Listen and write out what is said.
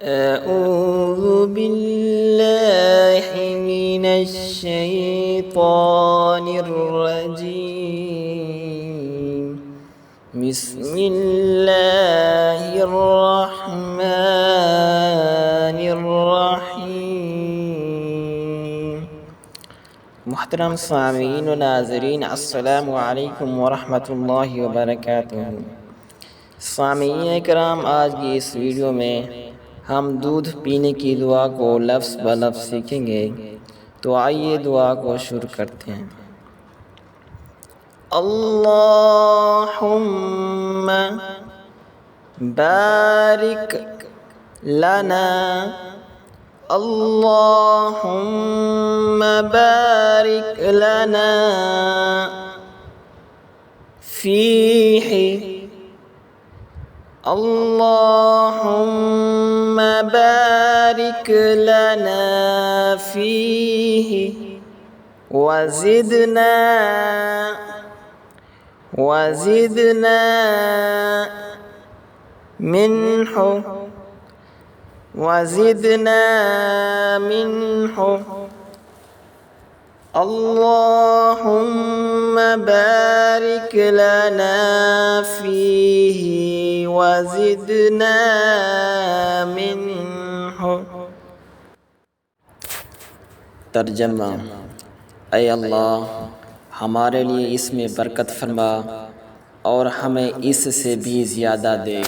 अऊज़ु बिल्लाहि मिनश शैतानिर रजीम। बिस्मिल्लाहिर रहमानिर रहीम। मुहतरम सामीन व नाज़रीन, अस्सलामु अलैकुम व रहमतुल्लाहि व बरकातुहू। सामीन इकराम, आज की इस वीडियो में हम दूध पीने की दुआ को लफ्ज़ ब लफ्ज़ सीखेंगे। तो आइए दुआ को शुरू करते हैं। अल्लाहुम्मा बारिक लना, अल्लाहुम्मा बारिक लना फीही, अल्लाहुम्मा बारिक लना फीही वज़िदना मिन्हु अल्लाहुम्मा बारिक लना फीही वज़िदना मिन्हु। तर्जमा: ऐ अल्लाह, हमारे लिए इसमें बरकत फरमा और हमें इससे भी ज़्यादा दे।